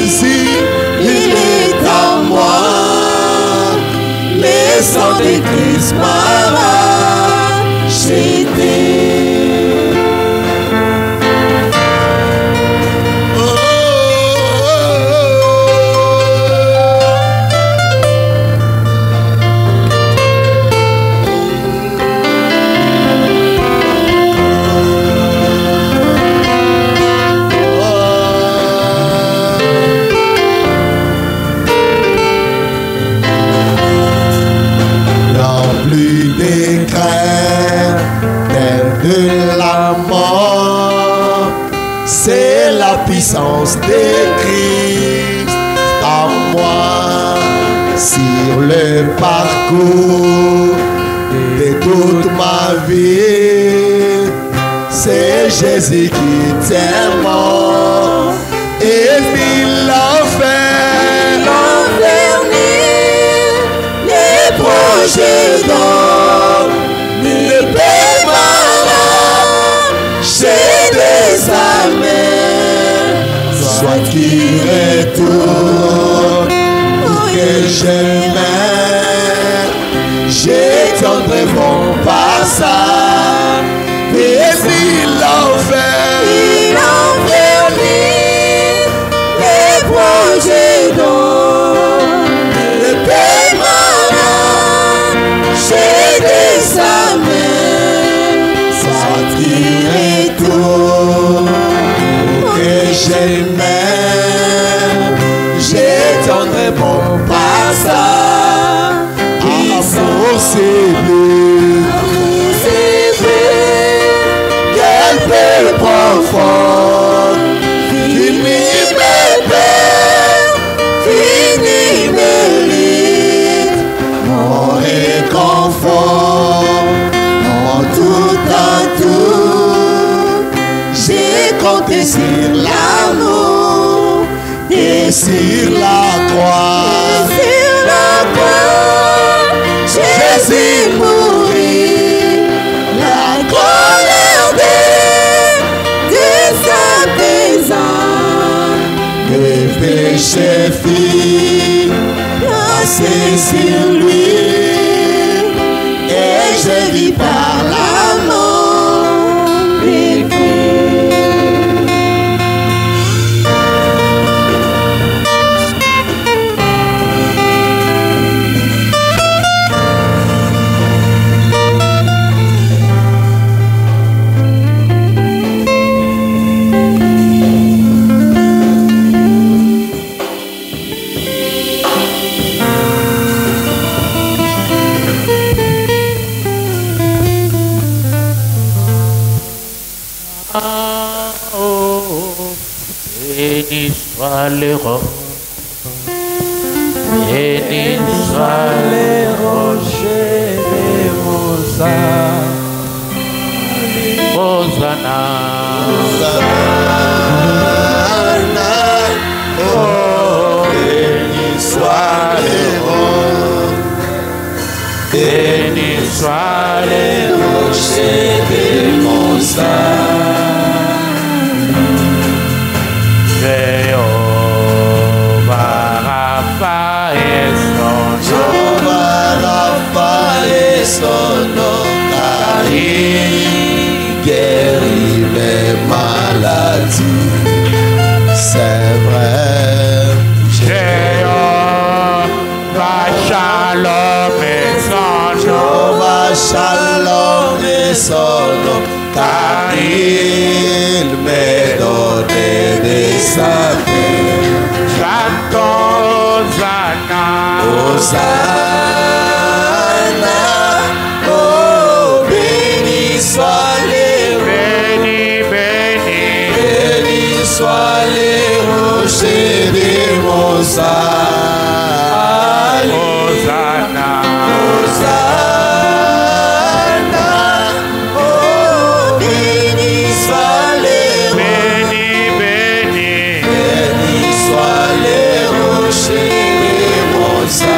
Jésus, il est à moi. Le sang de Christ m'a racheté. De la mort, c'est la puissance de Christ en moi. Sur le parcours de toute ma vie, c'est Jésus qui t'est mort et il l'a fait envernir les projets d'homme. J'ai des amis, soit qu'il retourne pour que je m'aime. J'étendrai mon passage, et s'il l'enfer, il envernit les projets d'homme. Le paiement, j'ai des amis, soit qu'il retourne pour que je m'aime. J'étendrai mon passage, quel peu profond, fini mes peines, fini mes luttes, mon réconfort, mon tout en tout. J'ai compté sur l'amour et sur la croix. Jésus mourit, la colère des apaisants, les péchés fit passer sur lui, et je vis par l'amour de Béni soit le roi, béni soit le rocher de Hosanna, Hosanna, oh, béni soit le roi, béni soit le rocher de Hosanna. Jehovah Rapha est son nom, car il guérit les maladies. C'est vrai. Jehovah Shalom est son nom, Jehovah Shalom est son nom, car il me donne des saints. Chantons Hosanna, Hosanna, oh béni soit les béni soit les rochers de Hosanna, Hosanna, Hosanna, oh béni soit les béni soit les rochers de Hosanna.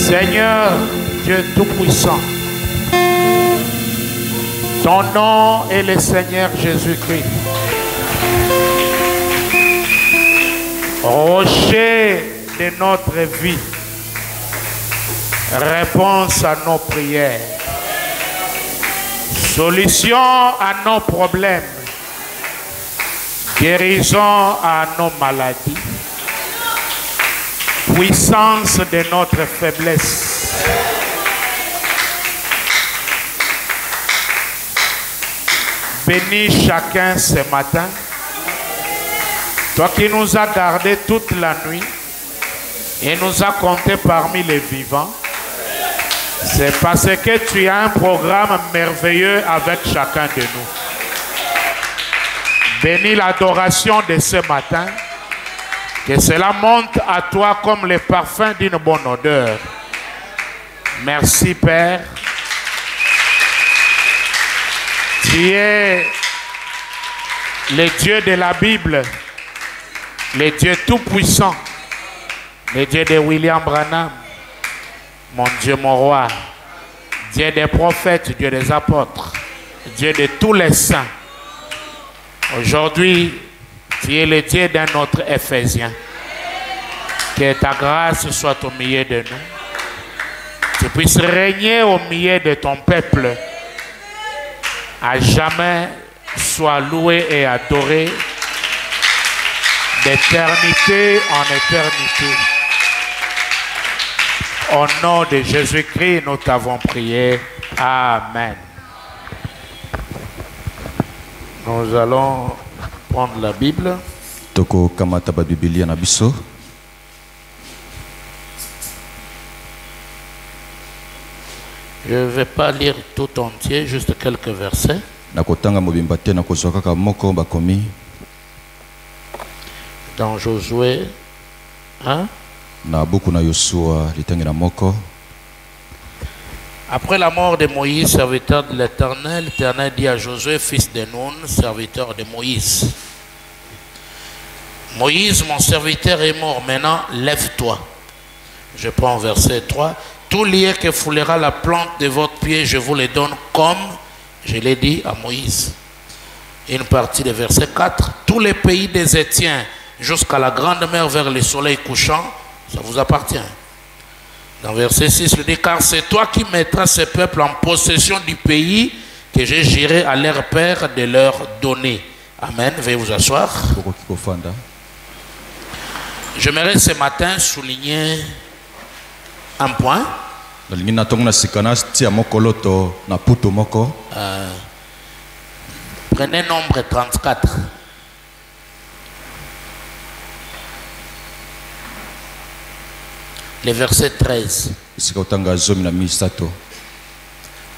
Seigneur Dieu Tout-Puissant, ton nom est le Seigneur Jésus-Christ. rocher de notre vie, réponse à nos prières, solution à nos problèmes, guérison à nos maladies, puissance de notre faiblesse. Bénis chacun ce matin. Toi qui nous as gardés toute la nuit et nous as comptés parmi les vivants, c'est parce que tu as un programme merveilleux avec chacun de nous. Bénis l'adoration de ce matin, que cela monte à toi comme le parfum d'une bonne odeur. Merci Père. Tu es le Dieu de la Bible, le Dieu tout-puissant, le Dieu de William Branham, mon Dieu, mon roi, Dieu des prophètes, Dieu des apôtres, Dieu de tous les saints. Aujourd'hui, tu es le Dieu d'un autre Ephésien. Que ta grâce soit au milieu de nous. Tu puisses régner au milieu de ton peuple. À jamais, sois loué et adoré d'éternité en éternité. Au nom de Jésus-Christ, nous t'avons prié. Amen. Nous allons prendre la Bible. Toko kamata ba Biblia na biso. Je ne vais pas lire tout entier, juste quelques versets. Nakotanga mobimba te nakozwa kaka moko bakomi. Dans Josué 1. Na buku na Yosua litangi na moko. Après la mort de Moïse, serviteur de l'Éternel, l'Éternel dit à Josué, fils de Nun, serviteur de Moïse. Moïse, mon serviteur, est mort. Maintenant, lève-toi. Je prends verset 3. Tout lieu que foulera la plante de votre pied, je vous le donne comme je l'ai dit à Moïse. Une partie de verset 4. Tous les pays des Étiens, jusqu'à la grande mer vers le soleil couchant, ça vous appartient. Dans verset 6, il dit, car c'est toi qui mettras ce peuple en possession du pays que j'ai juré à leur père de leur donner. Amen. Veuillez vous asseoir. J'aimerais ce matin souligner un point. Prenez nombre 34. Le verset 13.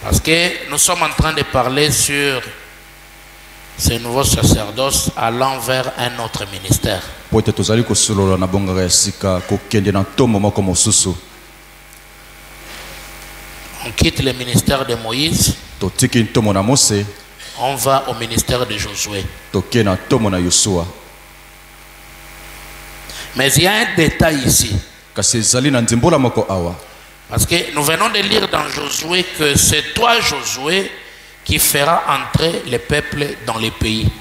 Parce que nous sommes en train de parler sur ce nouveau sacerdoce allant vers un autre ministère. On quitte le ministère de Moïse. On va au ministère de Josué. Mais il y a un détail ici. Parce que nous venons de lire dans Josué que c'est toi, Josué, qui fera entrer les peuples dans les pays.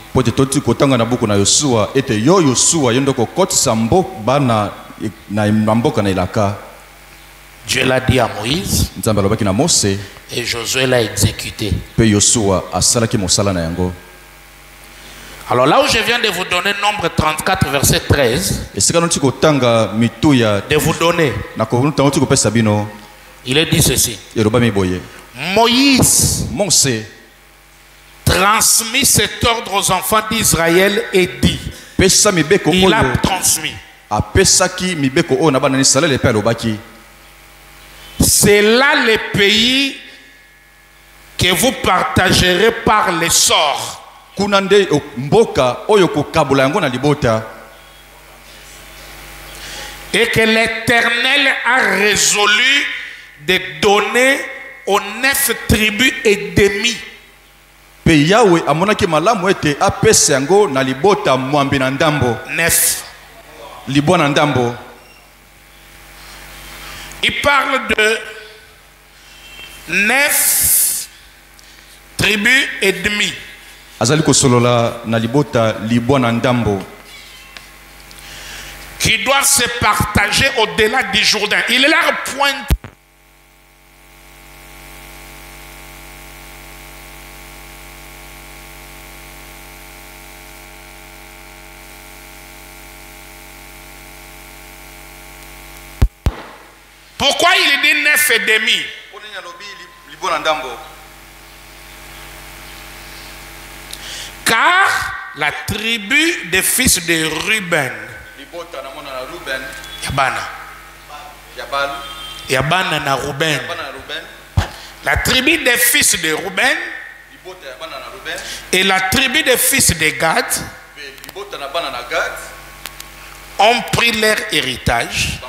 Dieu l'a dit à Moïse et Josué l'a exécuté. Alors là où je viens de vous donner nombre 34 verset 13, de vous donner, il est dit ceci. Moïse transmit cet ordre aux enfants d'Israël et dit, il a transmis. C'est là le pays que vous partagerez par le sort. Et que l'Éternel a résolu de donner aux 9 tribus et demi. Il parle de 9 tribus et demi. qui doivent se partager au-delà du Jourdain. Il leur pointe. Pourquoi il dit 9 et demi? Car la tribu des fils de Ruben, Yabana na Ruben, la tribu des fils de Ruben et la tribu des fils de Gad ont pris leur héritage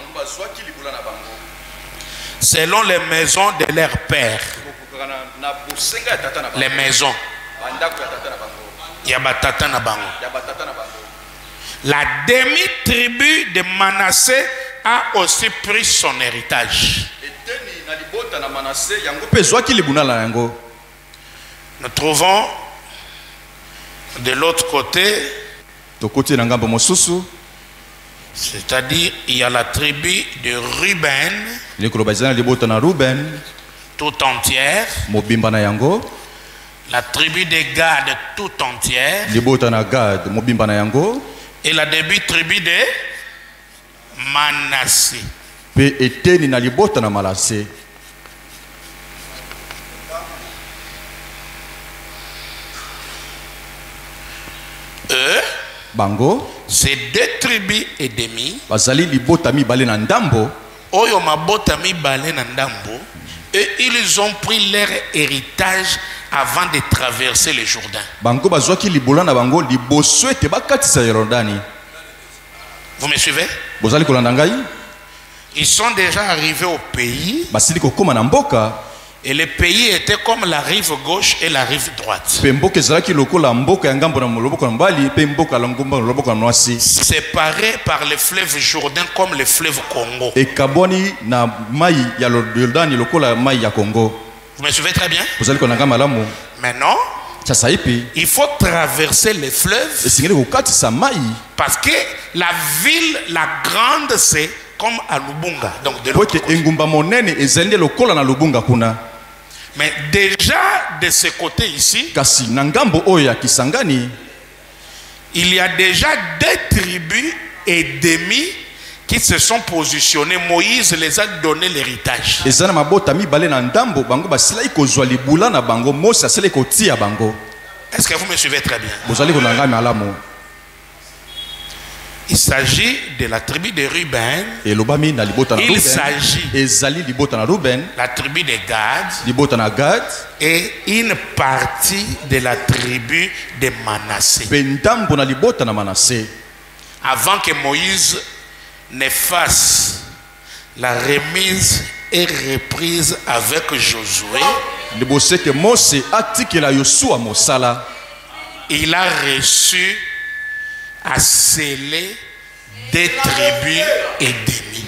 selon les maisons de leur père. Les maisons. Yabatata na bango. La demi-tribu de Manassé a aussi pris son héritage. Nous trouvons de l'autre côté, c'est-à-dire il y a la tribu de Ruben tout entière, la tribu de Gad tout entière et la tribu de Manassé. Eux, bango, c'est 2 tribus et demi. Oyo mabotami bale na ndambo, et ils ont pris leur héritage avant de traverser le Jourdain. Bango bazwaki libola na bango liboso ete bakatisa Yordani. Vous me suivez? Bozali kolanda ngai? Ils sont déjà arrivés au pays. Basili kokoma na mboka. Et le pays était comme la rive gauche et la rive droite. Séparés par le fleuve Jourdain comme le fleuve Congo. Vous me suivez très bien? Maintenant, il faut traverser le fleuve parce que la ville, la grande, c'est comme à Lubunga. Donc de l'autre côté. Mais déjà de ce côté ici, il y a déjà 2 tribus et demi qui se sont positionnés. Moïse les a donné l'héritage. Est-ce que vous me suivez très bien? Il s'agit de la tribu de Ruben. Il s'agit de la tribu de Gad et une partie de la tribu de Manassé. Avant que Moïse ne fasse la remise et reprise avec Josué, il a reçu à sceller 2 tribus et demi.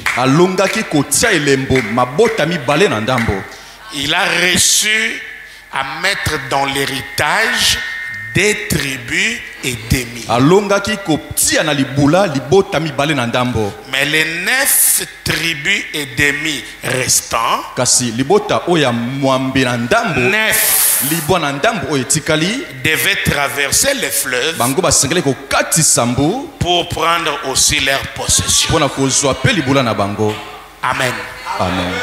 Il a reçu à mettre dans l'héritage 2 tribus et demi. Mais les 9 tribus et demi restants, 9 devaient traverser le fleuve pour prendre aussi leur possession. Amen. Amen.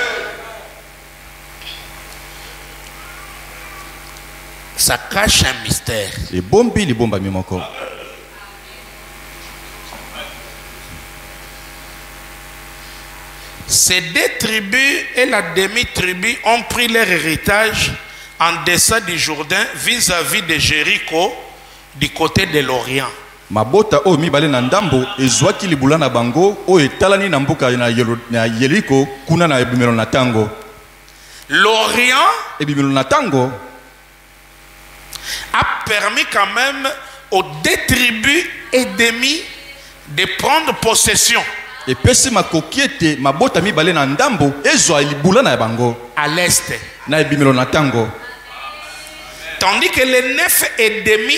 Ça cache un mystère. Ces 2 tribus et la demi-tribu ont pris leur héritage en deçà du Jourdain vis-à-vis de Jéricho du côté de l'Orient. L'Orient a permis quand même aux 2 tribus et demi de prendre possession à l'est. Tandis que les 9 et demi,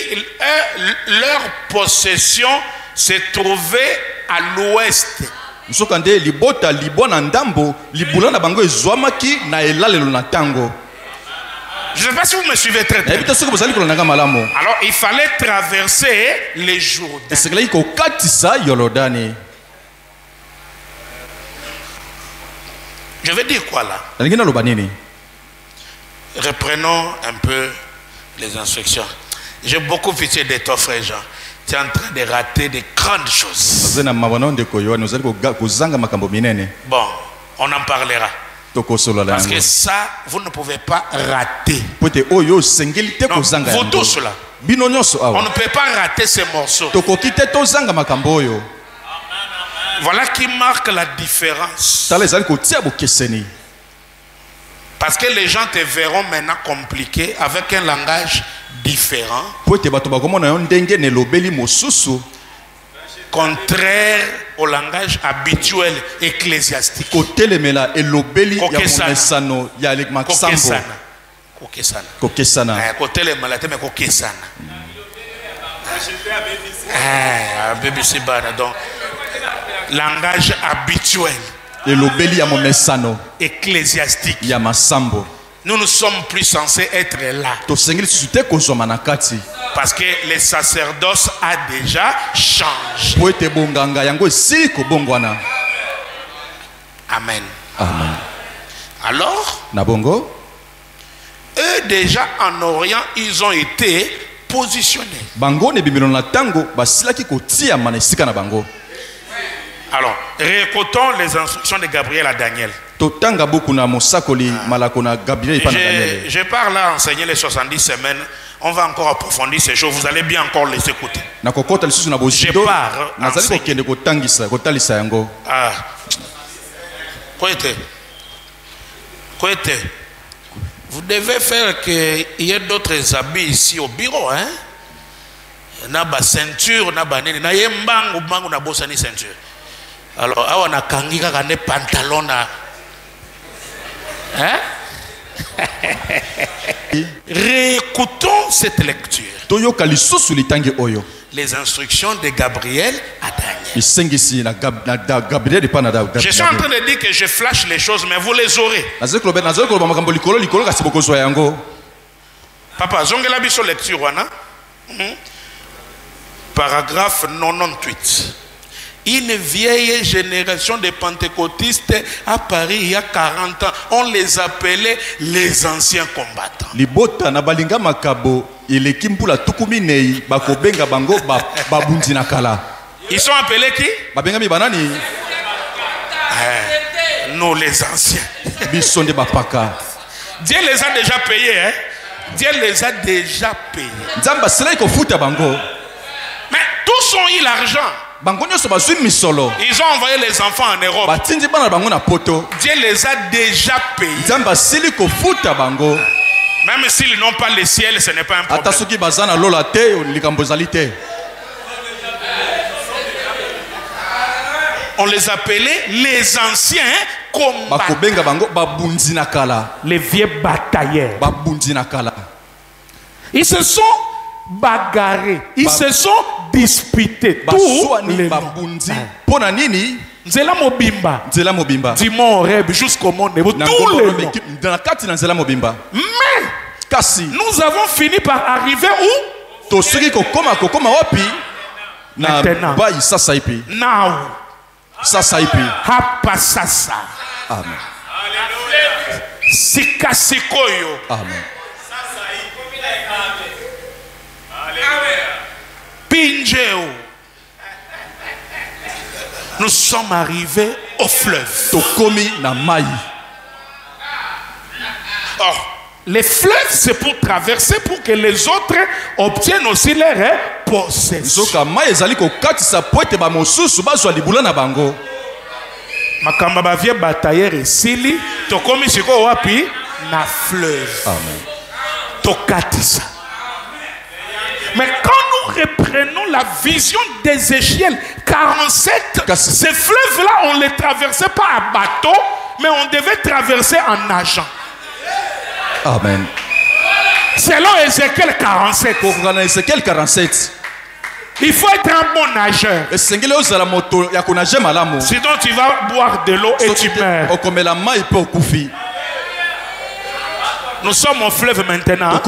leur possession se trouvait à l'ouest. Nsokande libota libona ndambo libula na bango ezwamaki na elalelo na tango. Je ne sais pas si vous me suivez très bien. Alors il fallait traverser les Jourdains. Je vais dire quoi là? Reprenons un peu les instructions. J'ai beaucoup pitié de toi, frère Jean. Tu es en train de rater de grandes choses. Bon, on en parlera. Parce que ça, vous ne pouvez pas rater. Non, vous tous là, on ne peut pas rater ces morceaux. Voilà qui marque la différence. Parce que les gens te verront maintenant compliqué avec un langage différent, contraire au langage habituel ecclésiastique. Donc, langage habituel ecclésiastique. Nous ne sommes plus censés être là. Parce que le sacerdoce a déjà changé. Amen. Amen. Alors, eux déjà en Orient, ils ont été positionnés. Alors, réécoutons les instructions de Gabriel à Daniel. Je pars là enseigner les 70 semaines. On va encore approfondir ces choses. Vous allez bien encore les écouter. Je pars enseigner. Ah. Vous devez faire qu'il y ait d'autres habits ici au bureau, hein? Naba ceinture, naba nini, na yembangu bangu na bossa ni ceinture. Alors, awa na kangika kane pantalon na, hein? Réécoutons cette lecture. Les instructions de Gabriel à Daniel. Je suis en train de dire que je flash les choses, mais vous les aurez. Papa, zongela biso lecture wana. Paragraphe 98. Une vieille génération de pentecôtistes à Paris il y a 40 ans, on les appelait les anciens combattants. Ils sont appelés qui? Nous les anciens. Dieu les a déjà payés. Hein? Dieu les a déjà payés. Mais tous ont eu l'argent. Ils ont envoyé les enfants en Europe. Dieu les a déjà payés. Même s'ils n'ont pas le ciel, ce n'est pas un problème. On les appelait les anciens combattants. Les vieux batailleurs. Ils se sont bagarrés. Ils se sont disputés. Tous les Nzela Mobimba. Dimon Reb jusqu'au monde. Tout le monde. Mais nous avons fini par arriver où? Maintenant. Now. Hapasasa. Amen. Sikasikoyo. Amen. Pinjeo. Nous sommes arrivés au fleuve. Tokomi na mai. Or, les fleuves, c'est pour traverser pour que les autres obtiennent aussi leur possession. Makamba bavie batailleur et sili, tokomi siko wapi na fleuve. Amen. Tokatisa. Mais quand nous reprenons la vision d'Ézéchiel 47, ces fleuves-là, on ne les traversait pas à bateau, mais on devait traverser en nageant. Amen. Selon Ézéchiel 47. Pour Ézéchiel 47. Il faut être un bon nageur. Sinon tu vas boire de l'eau et tu meurs. Nous sommes au fleuve maintenant.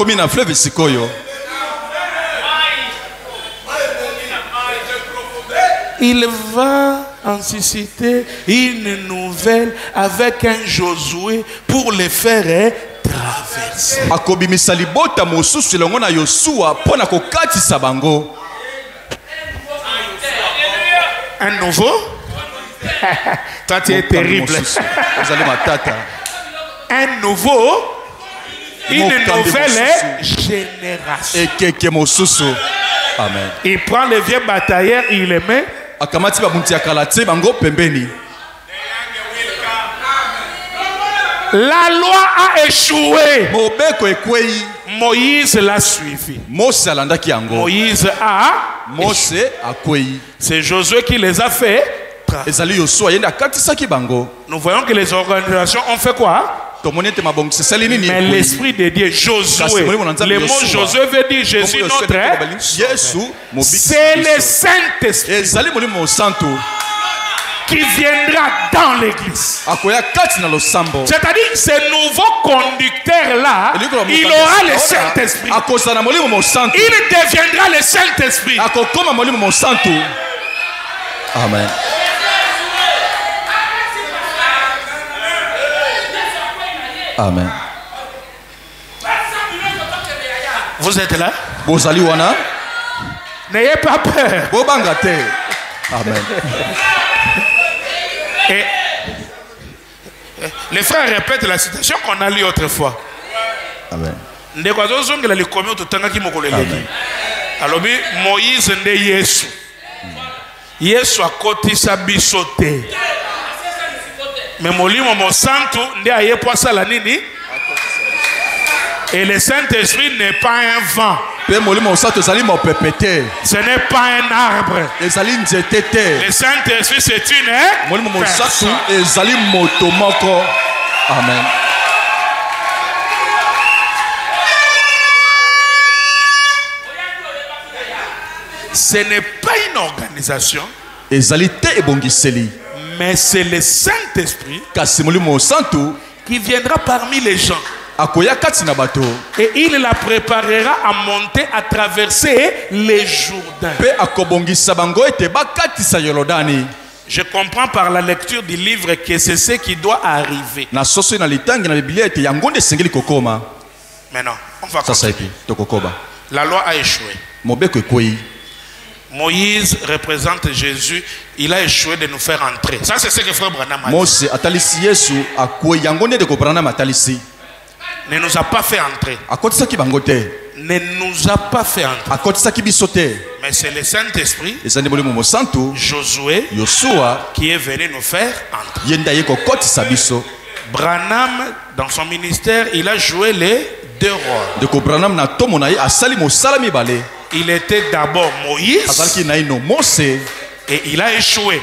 Il va en susciter une nouvelle avec un Josué pour les faire traverser. Un nouveau? Toi tu es terrible. Un nouveau? Une nouvelle génération. Amen. Il prend le vieux batailleur, il le met. La loi a échoué. Moïse l'a suivi. Moïse a échoué. C'est Josué qui les a fait. Nous voyons que les organisations ont fait quoi? Mais l'esprit de Dieu, Josué, le mot Josué veut dire Jésus notre. C'est le Saint-Esprit qui viendra dans l'église. C'est-à-dire ce nouveau conducteur-là, il aura le Saint-Esprit. Il deviendra le Saint-Esprit. Amen. Amen. Vous êtes là? Bozaliwana. N'ayez pas peur. Bobangate. Amen. Et les frères répètent la citation qu'on a lue autrefois. Amen. Alors, Moïse nde Yesu. Yesu akotisa biso te. Mais molimo mo santo nde aye poisa la nini. Et le Saint-Esprit n'est pas un vent. Ce n'est pas un arbre. Le Saint-Esprit c'est une personne. Amen. Ce n'est pas une organisation. Mais c'est le Saint-Esprit qui viendra parmi les gens. Et il la préparera à monter, à traverser les Jourdains. Je comprends par la lecture du livre que c'est ce qui doit arriver. Maintenant, on va continuer. La loi a échoué. Moïse représente Jésus. Il a échoué de nous faire entrer. Ça, c'est ce que Frère Branham a dit. Ne nous a pas fait entrer. Ne nous a pas fait entrer. Mais c'est le Saint-Esprit, Josué, qui est venu nous faire entrer. Branham, dans son ministère, il a joué les deux rôles. Il était d'abord Moïse et il a échoué.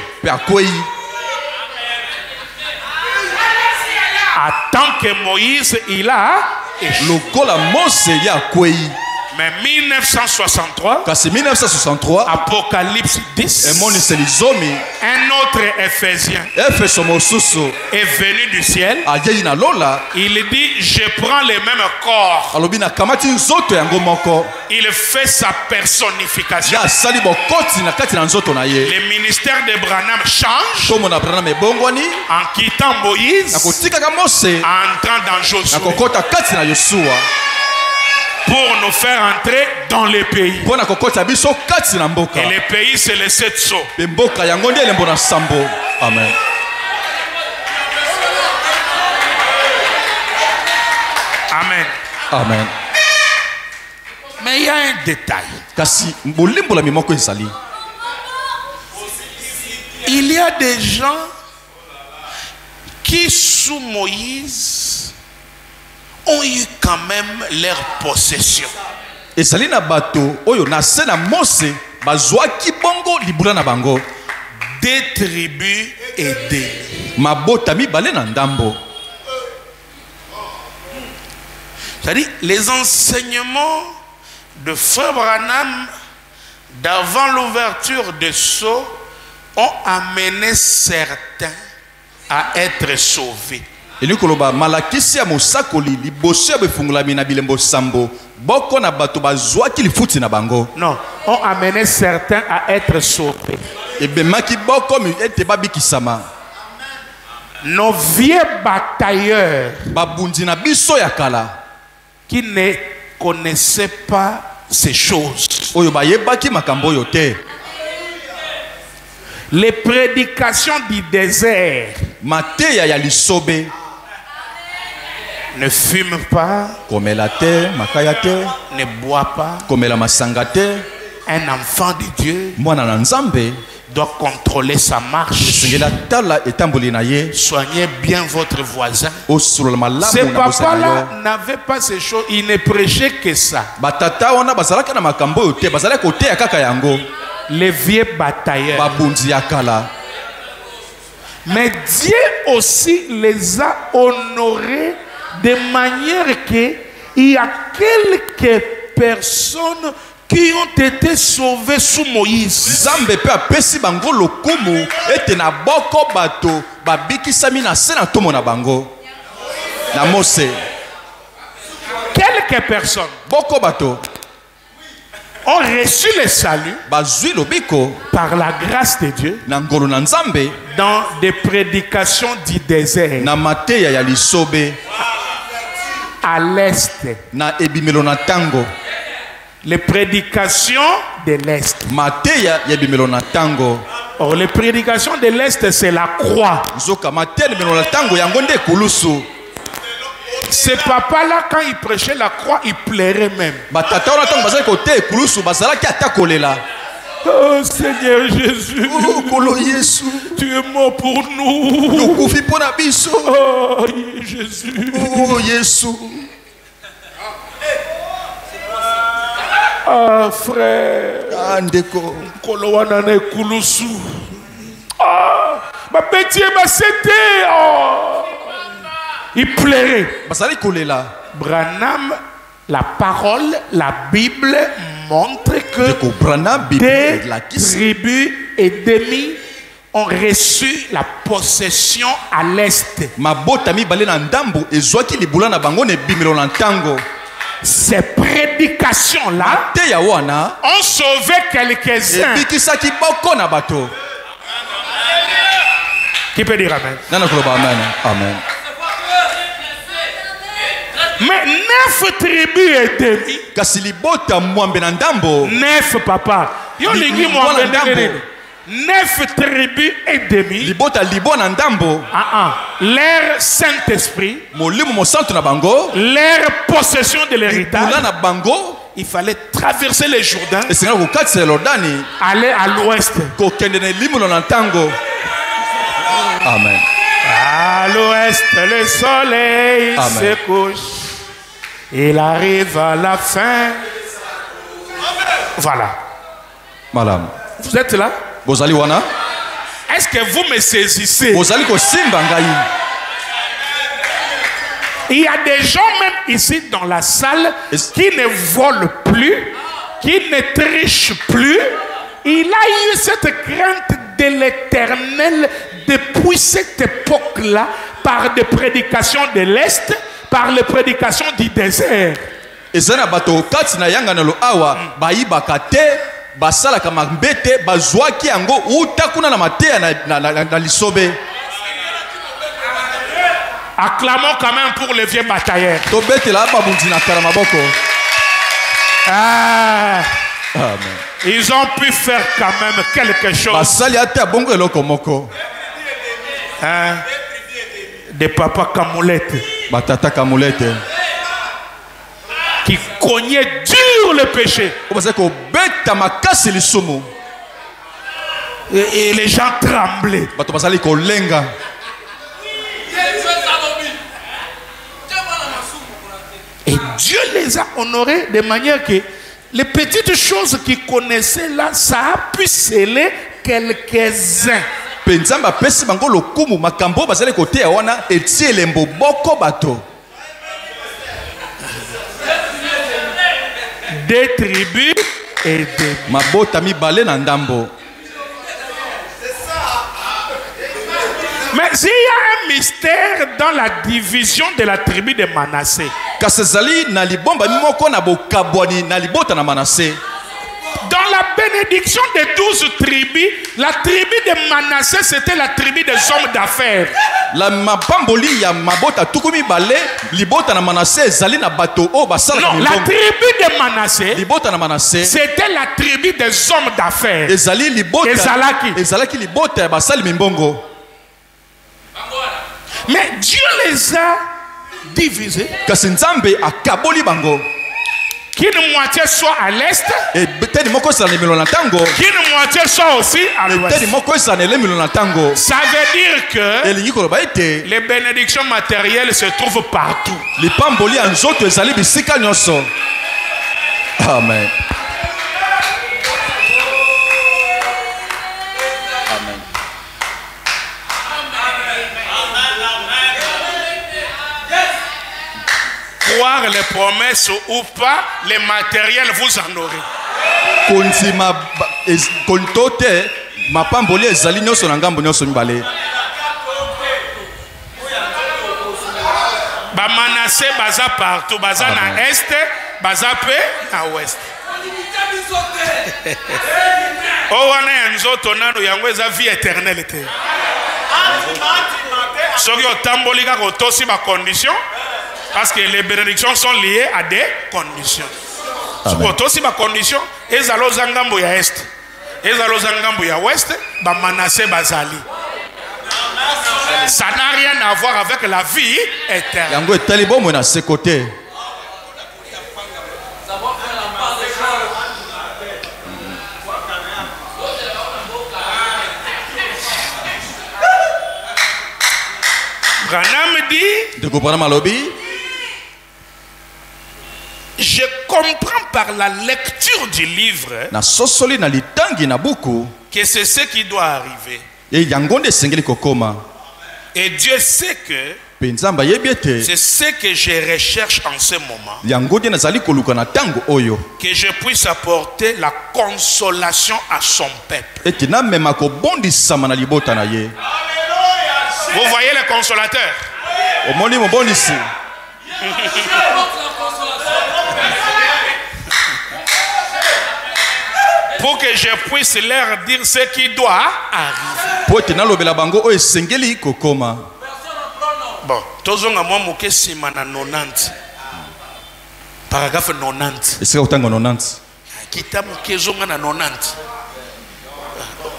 En tant que Moïse, il a échoué. Mais 1963, Apocalypse 10, un autre Ephésien est venu du ciel. Il dit, je prends le même corps. Il fait sa personnification. Le ministère de Branham change en quittant Moïse, en entrant dans Josué, pour nous faire entrer dans les pays. Et les pays, c'est les 7 sceaux. Amen. Amen. Amen. Mais il y a un détail. Il y a des gens qui, sous Moïse, ont eu quand même leur possession. Des tribus et des. C'est-à-dire les enseignements de Frère Branham d'avant l'ouverture des sceaux, ont amené certains à être sauvés. Et nous koloba malakisi ya mosakoli liboso ya befungulami na bilembo sambo boko na bato bazwa ki lifuti na bango. Non, ont amené certains à être sauvés. Et bemaki boko mi ete babikisama. Nos vieux batailleurs Babundi na biso ya kala qui ne connaissaient pas ces choses. oyo bayebaki makambo oyo te. Les prédications du désert. Mateya ya lisobe Ne fume pas, komela te makaya te ne boit pas. komela masanga te. Un enfant de Dieu Mwana na nzambe doit contrôler sa marche. singela tala etamboli na ye Soignez bien votre voisin. osolola Ces malamu na bosana yo. papas-là n'avaient pas ces choses. Ils ne prêchaient que ça. Batata wana bazalaka na makambo oyo te bazalaki koteya kaka yango. Les vieux batailleurs. Babundi ya kala. Mais Dieu aussi les a honorés de manière que il y a quelques personnes qui ont été sauvées sous Moïse. Nzambe pe apesi bango lokumu ete na boko bato babikisami na se na tomo na bango na Mose. Quelques personnes Boko bato ont reçu le salut bazwi lobiko par la grâce de Dieu na ngolo na Nzambe dans des prédications du désert na mateya ya lisobe à l'est. na ebimelo na tango. Les prédications de l'est. Mateya ya ebimelo na tango. Or, les prédications de l'est, c'est la croix. Nzoka mateya ebimelo na tango yango nde kulusu. Ces papas-là, quand ils prêchaient la croix, ils pleuraient même. Batata wana tango bazali kote kulusu bazalaki ata kolela. Oh Seigneur Jésus, Oh kolo Yesu, tu es mort pour nous. yokufi pona biso. Oh Jésus. Oh Yesu. Ah frère. Ah ndeko. Kolowana na kulusu. Ah, ma petit ma c'était. Oh. Il pleurait. Bazali kolela. Branham, la parole, la Bible montre que Ndeko Branham Bible des la kisi. tribus ennemies ont reçu la possession à l'est. Mabota mibale na ndambo ezwaki libula na bango ne bimelo na ntango. Ces prédications-là Te ya wana ont sauvé quelques-uns. ebikisaki boko na bato. Qui peut dire amen? Nana koloba amen. Amen. Mais 9 tribus et demi. Kasi libota mwambe na ndambo 9 papa. Yo Li- lingi li- mwambe wana ndambo. nene. 9 tribus et demi. libota libo na ndambo Leur Saint-Esprit, molimo mosantu na bango leur possession de l'héritage. libula na bango Il fallait traverser le Jourdain, esengaka kokatisa Yordani aller à l'ouest. kokende na limulo na ntango. Amen. À l'ouest, le soleil Amen. se couche. Il arrive à la fin. Voilà. Madame, Vous êtes là? bozali wana Est-ce que vous me saisissez? bozali kosimba ngai. Il y a des gens même ici dans la salle qui ne volent plus, qui ne trichent plus. Il a eu cette crainte de l'Éternel depuis cette époque-là par des prédications de l'Est, par les prédications du désert. Ezana bato kati na yanga na lo awa bayibaka te basalaka mambete bazwaki yango uta kuna na mateya na lisobe. Acclamons quand même pour les vieux batailleurs. Tobetela babundi na kala maboko. Ah, Amen. ils ont pu faire quand même quelque chose. Basali ate bongo eloko moko. Hein? Des papas camoulettes Batata kamulete. qui cognaient dur le péché. Obasa ko beta makasi lisumu. Et les gens tremblaient. Bato basali ko lenga. Et Dieu les a honorés de manière que les petites choses qu'ils connaissaient là, ça a pu sceller quelques-uns. Penzamba pesi bango lokumu makambo basali kote ya wana etie lembo boko bato. Des tribus et demi. Mabota mibale na ndambo. Mais il y a un mystère dans la division de la tribu de Manassé. Kasezali na libomba mimoko na bokabwani na libota na Manassé. Dans la bénédiction des 12 tribus, la tribu de Manassé, c'était la tribu des hommes d'affaires. La mapamboli ya mabota tukumi bale libota na Manassé zali na bato o basala. Non, la tribu de Manassé, libota na Manassé, c'était la tribu des hommes d'affaires. ezali libota Ezalaki libota ya basali mimbongo. Mais Dieu les a divisés. Kasi Nzambe akaboli bango. Qu'une moitié soit à l'est, Qu'une moitié qu'une moitié soit aussi à l'ouest. Ça veut dire que les bénédictions matérielles se trouvent partout. Amen. Croire les promesses ou pas, les matériels vous en aurez. Ba Manassé baza partout, baza na est, baza pe na ouest. Oh wana nzoto nano yango eza vie éternelle te. Soki otamboli kaka otosi ba conditions. Parce que les bénédictions sont liées à des conditions. Si aussi ma condition, ezalo zangambo ya est, ezalo zangambo ya ouest, ba Manassé bazali. Ça n'a rien à voir avec la vie éternelle. Yango etali bomo na ce côté. Branham dit, de comprendre malobi. Je comprends par la lecture du livre que c'est ce qui doit arriver. Et Dieu sait que c'est ce que je recherche en ce moment. Que je puisse apporter la consolation à son peuple. Vous voyez les consolateurs? Pour que je puisse leur dire ce qui doit arriver. Bon, tozonga mwa muke sima na 90. Paragraphe 90. Kita muke zonga na 90.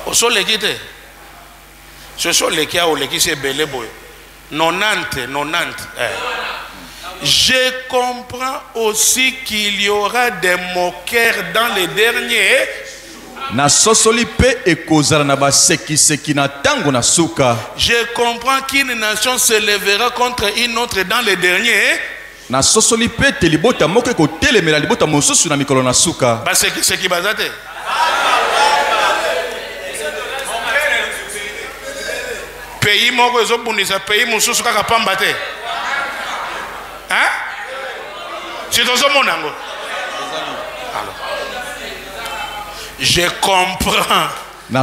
Oso lekite. Soso lekia o lekise belé boy. 90. Je comprends aussi qu'il y aura des moqueurs dans les derniers. Je comprends qu'une nation se lèvera contre une autre dans les derniers. C'est qui bazate. Pays moko ezobundisa pays mususu kaka pamba te. Hein? C'est dans ce monde. Je comprends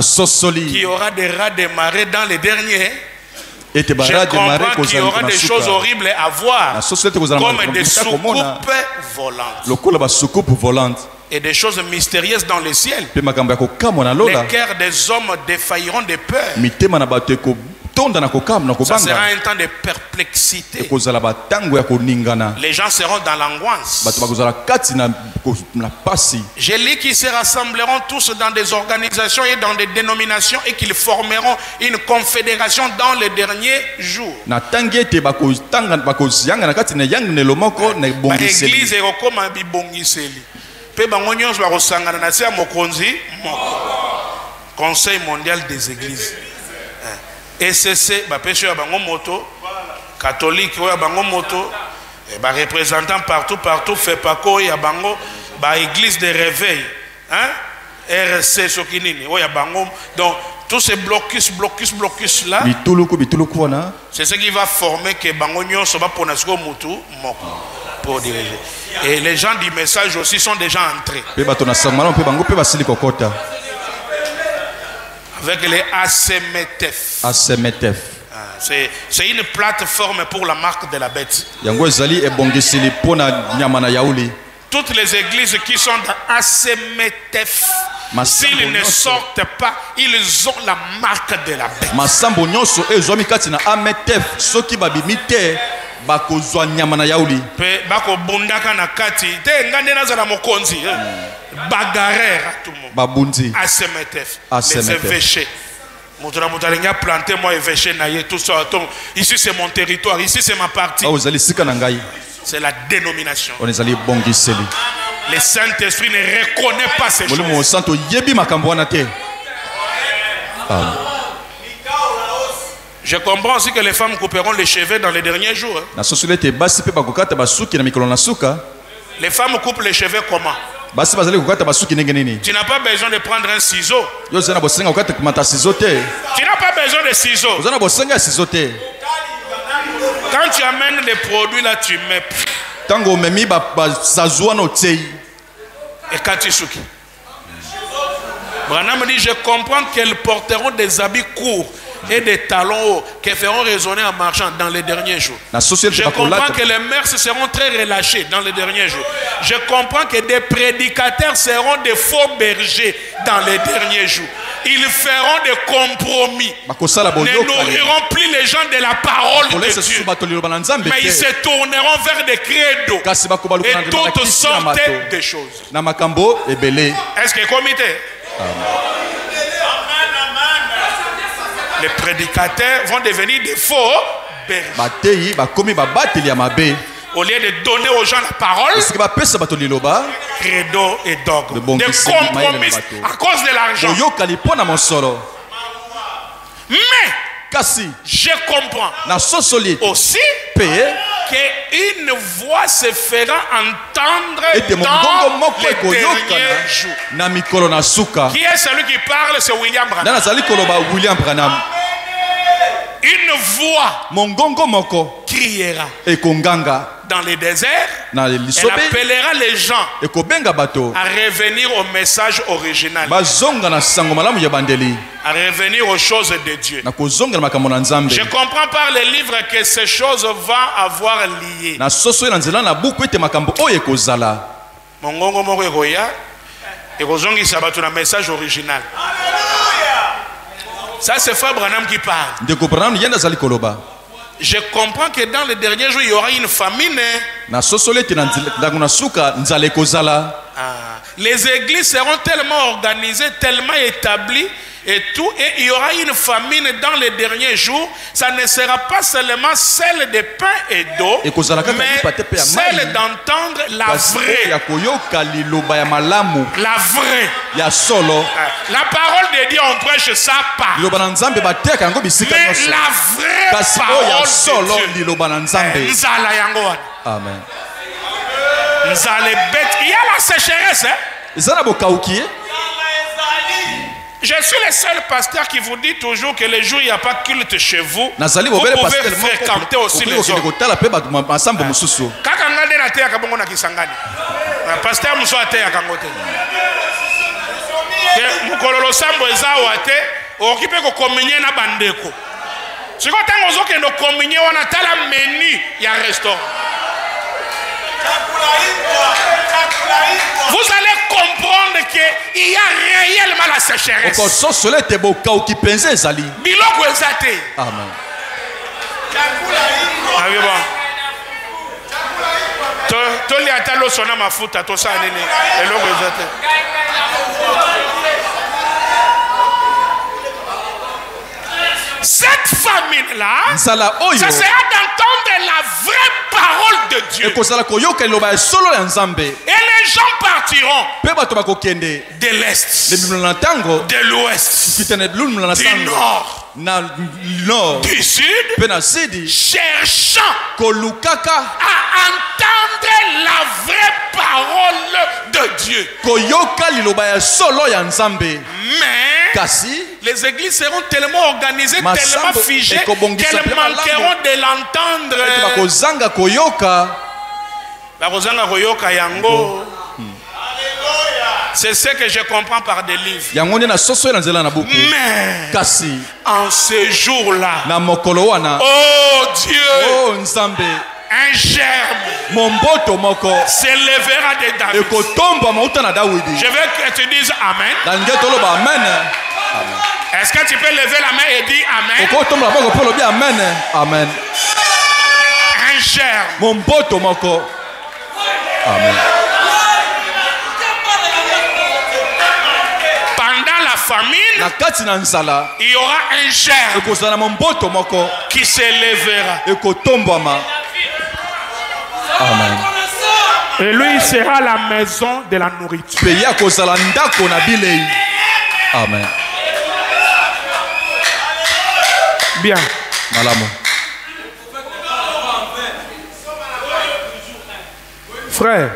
qu'il y aura des rats de marée dans les derniers. Je comprends qu'il y aura des choses horribles à voir, comme des soucoupes volantes et des choses mystérieuses dans le ciel. Les cœurs des hommes défailleront de peur. Ça sera un temps de perplexité. Les gens seront dans l'angoisse. J'ai lu qu'ils se rassembleront tous dans des organisations et dans des dénominations et qu'ils formeront une confédération dans les derniers jours. L'église est comme un bibongiseli. Conseil mondial des églises. ECC, péché à bango moto, catholique, à bango moto, représentant partout, fait pas quoi, à bango, église de réveil, hein, RC, Sokinini, à bango, donc tous ces blocus là, c'est ce qui va former que bango nyon soba ponasko mutu moko. pour diriger. Et les gens du message aussi sont déjà entrés. Avec les ACMTF. ACMTF. C'est une plateforme pour la marque de la bête. Toutes les églises qui sont dans ACMTF, s'ils ne sortent pas, ils ont la marque de la bête. ACMTF, les évêchés. Ici c'est mon territoire, ici c'est ma partie. C'est la dénomination. Le Saint-Esprit ne reconnaît pas ces choses. Je comprends aussi que les femmes couperont les cheveux dans les derniers jours. Les femmes coupent les cheveux comment? Tu n'as pas besoin de prendre un ciseau. Tu n'as pas besoin de ciseaux. Quand tu amènes les produits là, tu mets. Et quand tu souki. Branham dit, je comprends qu'elles porteront des habits courts et des talons hauts qui feront résonner en marchant dans les derniers jours. Je comprends que les mœurs seront très relâchées dans les derniers jours. Je comprends que des prédicateurs seront des faux bergers dans les derniers jours. Ils feront des compromis. Ne nourriront plus les gens de la parole de Dieu. Mais ils se tourneront vers des credos et toutes sortes de choses. Est-ce que comité? Les prédicateurs vont devenir des faux bergers. Au lieu de donner aux gens la parole, credo et dogme, des compromis à cause de l'argent. Mais je comprends aussi qu'une voix se fera entendre dans les derniers jours. Qui est celui qui parle? C'est William Branham. Une voix criera dans les déserts. Elle appellera les gens à revenir au message original, à revenir aux choses de Dieu. Je comprends par les livres que ces choses vont avoir lié. Mongongo moko ekoya ekozongisa bato na message original. Ça c'est Frère Branham qui parle. Je comprends que dans les derniers jours il y aura une famine. Les églises seront tellement organisées, tellement établies et tout, et il y aura une famine dans les derniers jours. Ça ne sera pas seulement celle de pain et d'eau, mais celle d'entendre la vraie. La vraie. La parole de Dieu, on prêche ça pas. Mais la vraie parole de Dieu. Amen. Il y a la sécheresse. Je suis le seul pasteur qui vous dit toujours que les jours il n'y a pas culte chez vous. Vous pouvez fréquenter aussi les autres. Pasteur Mousso a été à Kangote. Mukololo sambo ezawa te okipe ko communier na bandeko. Siko tango zoke no communier wana tala menu ya restaurant. Vous allez comprendre qu'il y a réellement la sécheresse. Biloko ezate. Amen. Toli atalo sona mafuta to sa nene eloko ezate. Cette famine-là, ça sera d'entendre la vraie parole de Dieu. Et les gens partiront de l'Est, de l'Ouest, du Nord, du Sud, cherchant à entendre la vraie parole de Dieu. Mais les églises seront tellement organisées, tellement figées qu'elles manqueront de l'entendre. bakozanga koyoka yango. C'est ce que je comprends par des livres. Mais en ce jour-là, oh Dieu, un germe s'élèvera de David. Je veux que tu dises Amen. Est-ce que tu peux lever la main et dire Amen? Amen. Un germe. Amen. Pendant la famine, il y aura un germe qui s'élèvera. Amen. Et lui sera la maison de la nourriture. Amen. Bien. Frère,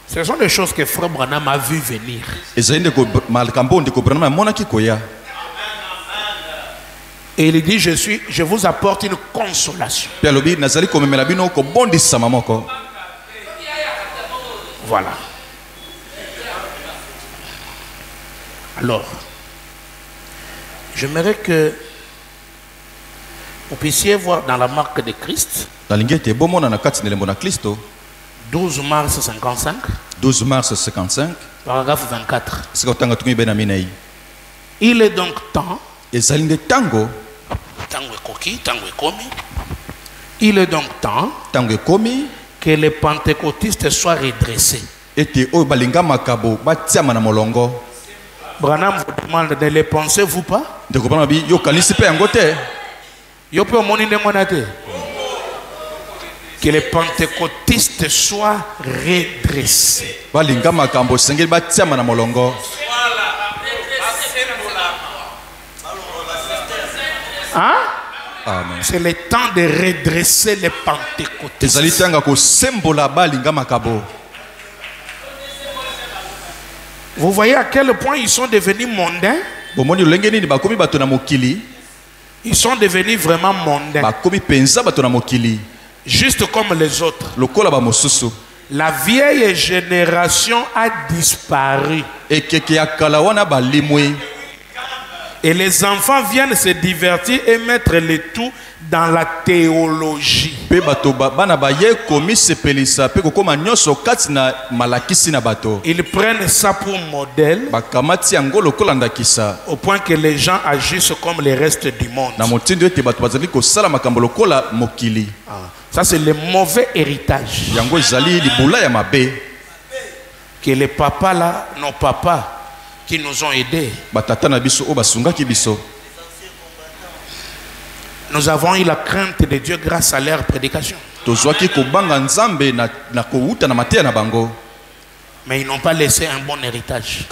ce sont des choses que Frère Branham a vu venir. Et il dit, je vous apporte une consolation. Voilà. Alors, j'aimerais que vous puissiez voir dans la marque de Christ, 12 mars 55, 12 mars 55, paragraphe 24. Il est donc temps, il est donc temps que les pentecôtistes soient redressés. Branham vous demande, ne les pensez-vous pas? Que les pentecôtistes soient redressés. Hein? C'est le temps de redresser les pentecôtistes. Vous voyez à quel point ils sont devenus mondains? Ils sont devenus vraiment mondains. Juste comme les autres. La vieille génération a disparu. Et les enfants viennent se divertir et mettre le tout dans la théologie. Ils prennent ça pour modèle au point que les gens agissent comme le reste du monde. Ça c'est le mauvais héritage que les papas là, nos papas qui nous ont aidés. Nous avons eu la crainte de Dieu grâce à leur prédication. Mais ils n'ont pas laissé un bon héritage.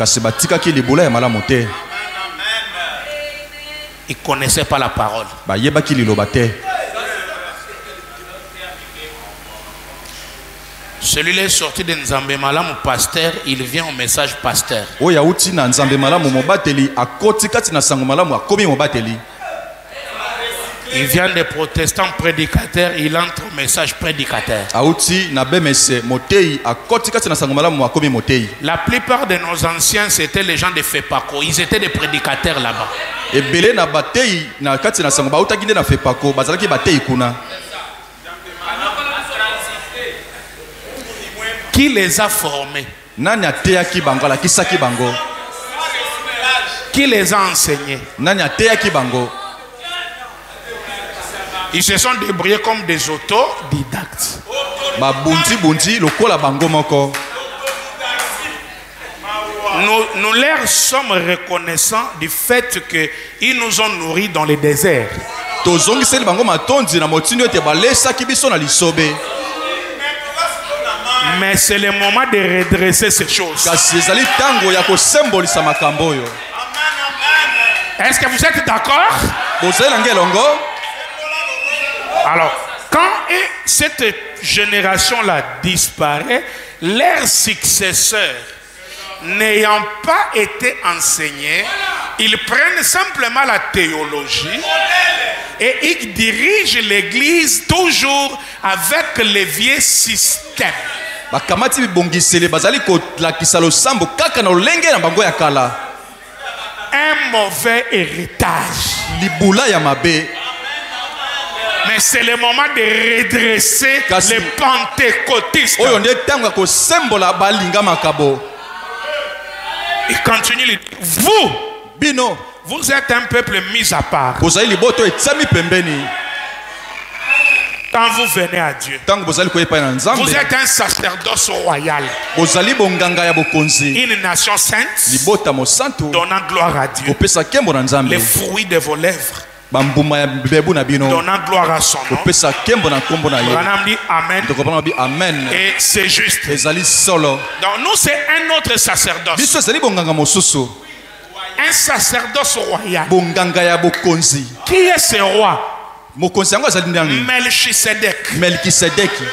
Ils ne connaissaient pas la parole. Celui-là est sorti de Nzambe Malamu pasteur, il vient au message pasteur. Il vient des protestants prédicateurs, il entre au message prédicateur. La plupart de nos anciens, c'était les gens de FEPACO. Ils étaient des prédicateurs là-bas. Qui les a formés? Qui les a enseignés? Ils se sont débrouillés comme des autodidactes. Nous leur sommes reconnaissants du fait qu'ils nous ont nourris dans le désert. Mais c'est le moment de redresser ces choses. Est-ce que vous êtes d'accord? Alors, quand cette génération-là disparaît, leurs successeurs, n'ayant pas été enseignés, ils prennent simplement la théologie Et il dirige l'église toujours avec les vieux systèmes. bakamati bibongiseli bazali kolakisa losambo kaka na lolenge na bango ya kala. Un mauvais héritage. Libula ya mabe. Mais c'est le moment de redresser les pentecôtistes. Oyo nde tango ya kosembola balinga makabo. Il continue. Vous, bino, vous êtes un peuple mis à part. bozali liboto etsami pembeni. Quand vous venez à Dieu, tango bozali koyepa na nzambe, vous êtes un sacerdoce royal, bozali bonganga ya bokonzi, une nation sainte, libota mosantu, donnant gloire à Dieu, kopesa kembo na nzambe, les fruits de vos lèvres, bambuma ya bebu na bino, donnant gloire à son nom. kopesa kembo na kombo na ye. Branham dit amen. Amen. Et c'est juste. Ezali solo. Donc nous c'est un autre sacerdoce. Biso ezali bonganga mosusu. Un sacerdoce royal. Bonganga ya bokonzi. Qui est ce roi? Mokonzi yango azali ndani. Melchisedec. Melchisedeki.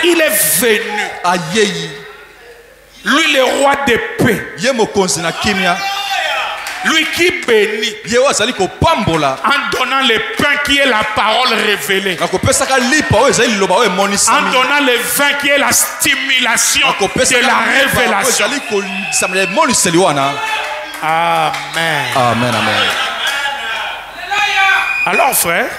Il est venu. Ayeyi. Lui le roi de paix. Ye mokonzi na kimia. Lui qui bénit en donnant le pain qui est la parole révélée, en donnant le vin qui est la stimulation de la révélation. Amen. Amen, amen. Alors frère,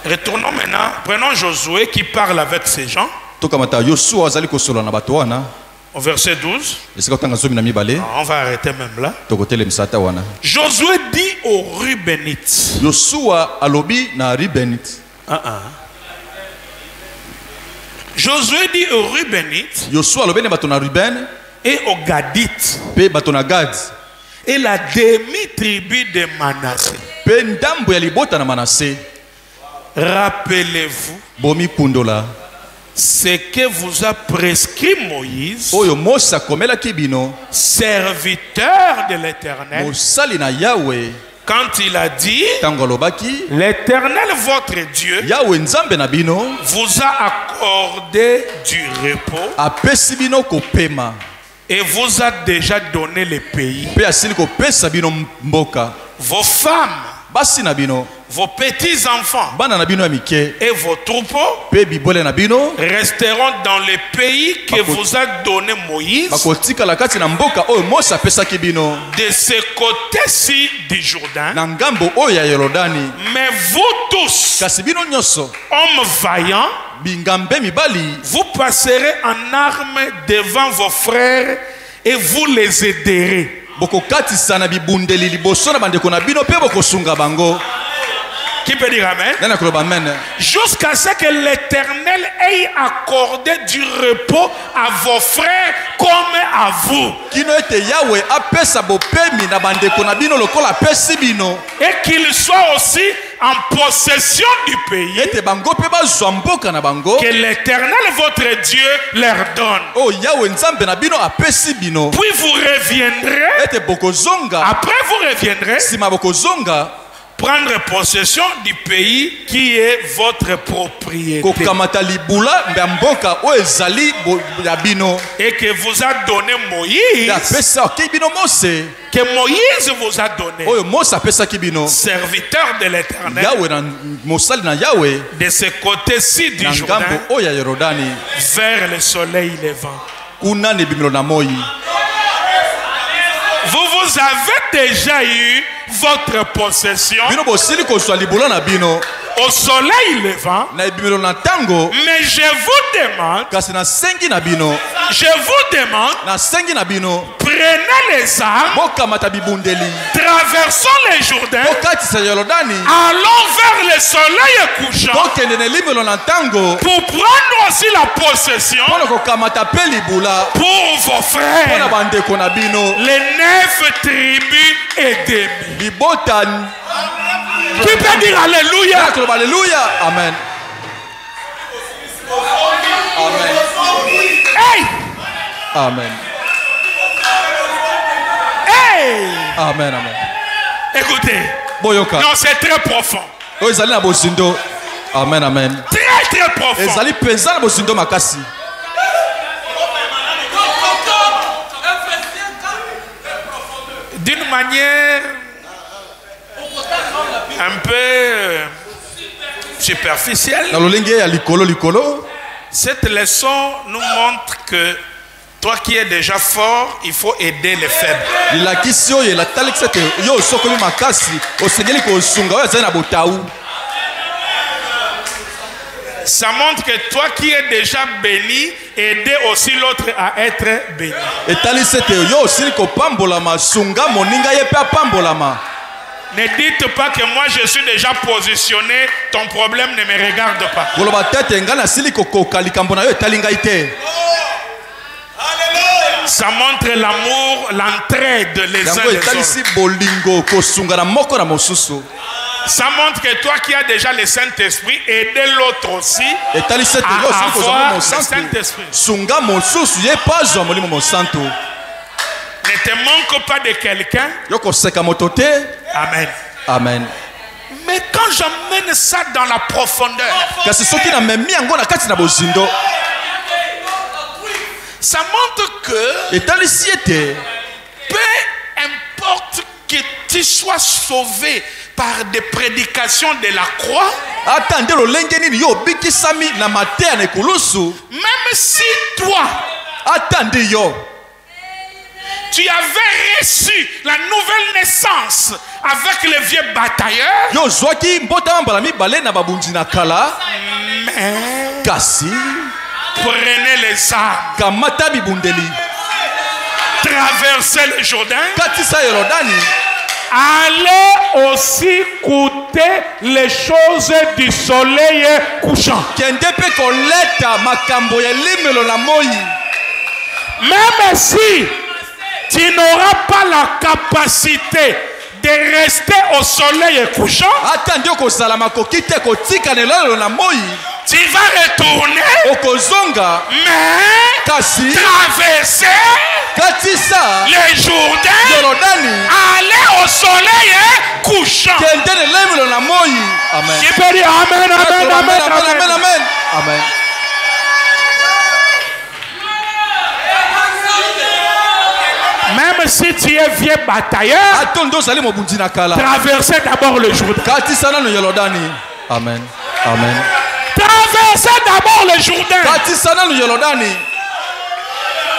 retournons maintenant, prenons Josué qui parle avec ces gens. Au verset 12, on va arrêter même là. Josué dit aux Rubénites. Josué dit aux Rubénites et aux Gadites et la demi-tribu de Manassé. Rappelez-vous ce que vous a prescrit Moïse, serviteur de l'Éternel, quand il a dit, l'Éternel votre Dieu vous a accordé du repos et vous a déjà donné le pays. Vos femmes, vos petits-enfants et vos troupeaux resteront dans le pays que vous a donné Moïse, de ce côté-ci du Jourdain. Mais vous tous, hommes vaillants, vous passerez en armes devant vos frères et vous les aiderez. Qui peut dire amen? Jusqu'à ce que l'Éternel ait accordé du repos à vos frères comme à vous. Et qu'ils soient aussi en possession du pays que l'Éternel votre Dieu leur donne. Puis vous reviendrez. Après vous reviendrez prendre possession du pays qui est votre propriété et que vous a donné Moïse, que Moïse vous a donné, serviteur de l'Éternel, de ce côté-ci du Jourdain, vers le soleil levant. Vous avez déjà eu votre possession au soleil levant, mais je vous demande, prenez les armes, traversons les Jourdains, allons vers le soleil couchant pour prendre aussi la possession pour vos frères, les 9 tribus et demi. Qui peut dire alléluia? Alléluia. Amen. Amen. Hey! Amen. Hey! Amen. Amen. Écoutez. Boyoka. Non, c'est très profond. Amen. Amen. Très très profond. d'une manière un peu superficielle. Cette leçon nous montre que toi qui es déjà fort, il faut aider les faibles. Ça montre que toi qui es déjà béni, aider aussi l'autre à être béni. Ne dites pas que moi je suis déjà positionné, ton problème ne me regarde pas. Ça montre l'amour, l'entraide les uns les autres. Ça montre que toi qui as déjà le Saint-Esprit, aider l'autre aussi à avoir le Saint-Esprit. Ne te manque pas de quelqu'un. Amen. Amen. Mais quand j'amène ça dans la profondeur, ça montre que peu importe que tu sois sauvé par des prédications de la croix, même si toi tu avais reçu la nouvelle naissance avec le vieux batailleur, mais prenez les armes, traversez le Jourdain, allez aussi goûter les choses du soleil couchant. Même si tu n'auras pas la capacité de rester au soleil couchant, tu vas retourner, mais traverser les Jourdain, aller au soleil couchant. Amen. Tu peux dire amen, amen, amen, amen, amen. Amen. Même si tu es vieux batailleur, traversez d'abord le Jourdain. Amen. Amen. Traversez d'abord le Jourdain.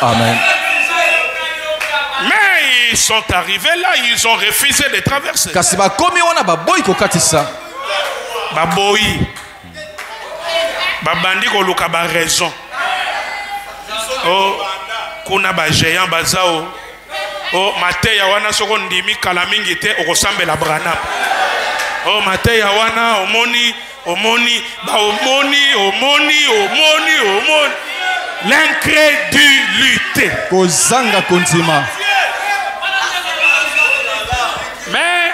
Amen. Mais ils sont arrivés là, ils ont refusé de traverser. Baboyi. Babandi ko luka ba raison. Oh, kuna ba géant bazao. Oh, mateya wana soko ndimi kala mingi te okosambela Branham. Oh, mateya wana omoni l'incrédulité. Mais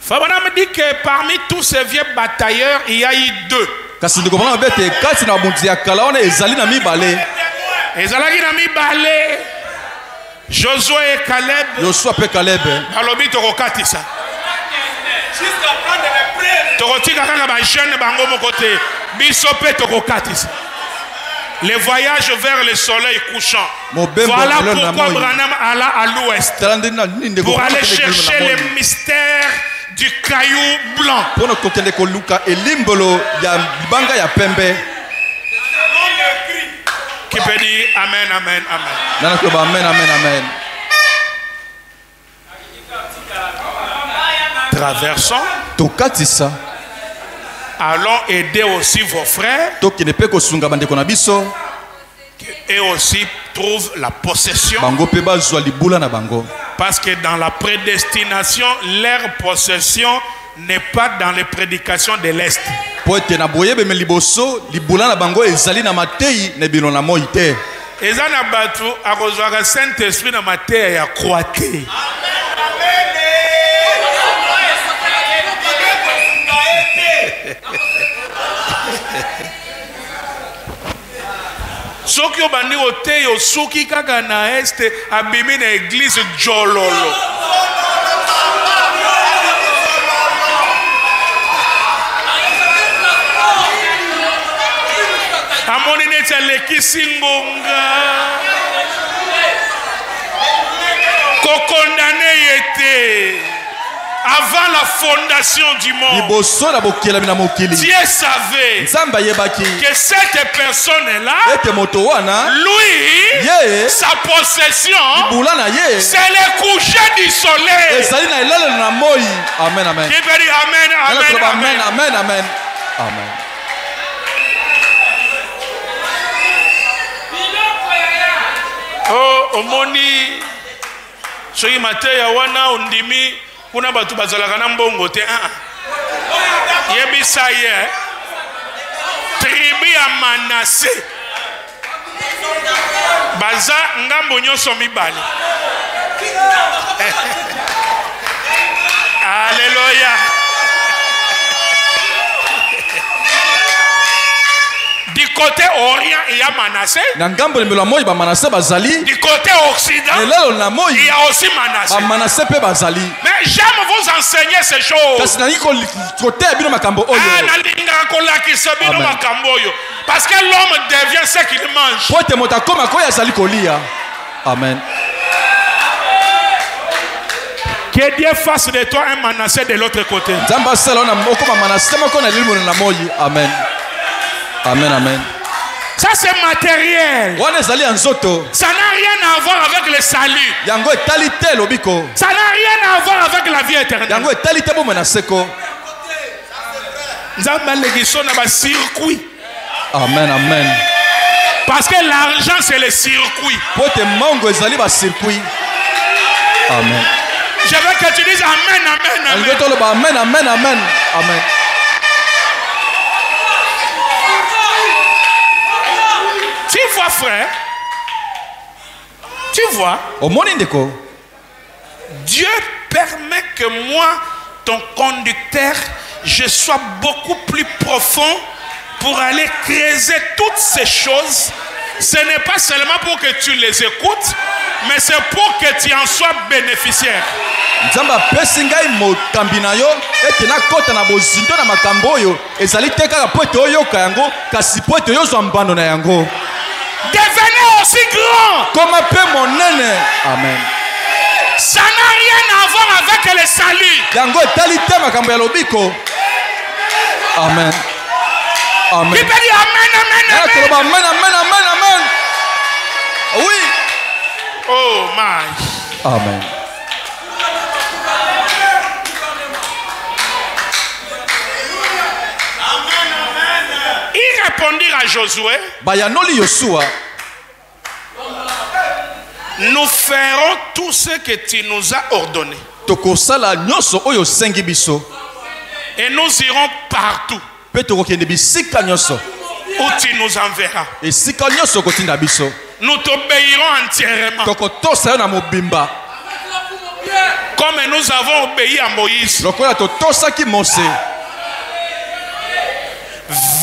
Fabana me dit que parmi tous ces vieux batailleurs, il y a eu deux. Josué et Caleb. Alobi tokokatisa. Jusqu'à prendre les prêts. Tokotika kaka ba jeune bango mokote. Bisope tokokatisa. Le voyage vers le soleil couchant. Voilà pourquoi Branham alla à l'ouest. Pour aller chercher les mystères du caillou blanc. Qui peut dire amen, amen, amen. Amen, amen, amen. Traversons. Allons aider aussi vos frères. Et aussi trouve la possession. Parce que dans la prédestination, leur possession n'est pas dans les prédications de l'Est. Ezana batu akozwaka Saint-Esprit na mateya ya croate. Soki obandi ote yo soki kaka na este abimi na église jololo. Amoni neti kisingonga. condamné était. Avant la fondation du monde, Dieu savait que cette personne-là, lui, sa possession, c'est le coucher du soleil. Amen, amen. Qui peut dire amen, amen, amen, amen, amen, amen. Oh, omoni, soki mateya wana ondimi. Kuna batu bazalaka na mbongo te yebisa ye tribu ya Manase baza ngambo nyonso mibale. Alléluia. Du côté orient, il y a Manassé. Du côté occident, il y a aussi Manassé. Mais j'aime vous enseigner ces choses. Parce que l'homme devient ce qu'il mange. Amen. Que Dieu fasse de toi un Manassé de l'autre côté. Amen. Amen, amen. Ça c'est matériel. Ça n'a rien à voir avec le salut. Ça n'a rien à voir avec la vie éternelle. Circuit. Amen, amen. Parce que l'argent c'est le circuit. Amen. Je veux que tu dises amen, amen, amen. Amen, amen, amen, amen. Tu vois, frère, tu vois, Dieu permet que moi, ton conducteur, je sois beaucoup plus profond pour aller creuser toutes ces choses. Ce n'est pas seulement pour que tu les écoutes, mais c'est pour que tu en sois bénéficiaire. Devenez aussi grand. Amen. Ça n'a rien à voir avec le salut. Amen. Amen. Qui peut dire amen, amen, amen. Amen, amen, amen, amen. Oui. Oh my. Amen. Il répondit à Josué. Nous ferons tout ce que tu nous as ordonné. Et nous irons partout où tu nous enverras. Nous t'obéirons entièrement. Comme nous avons obéi à Moïse.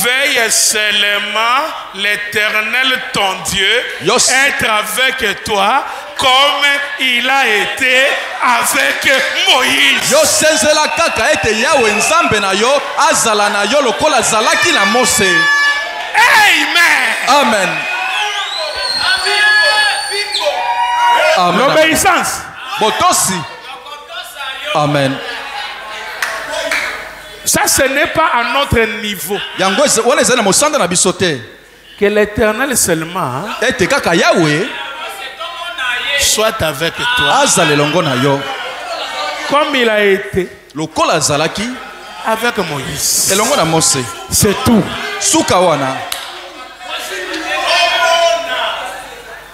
Veille seulement l'Éternel ton Dieu être avec toi comme il a été avec Moïse. Amen. Amen. L'obéissance. Amen. Ça, ce n'est pas à notre niveau. Que l'Éternel seulement soit avec toi. Comme il a été avec Moïse. C'est tout.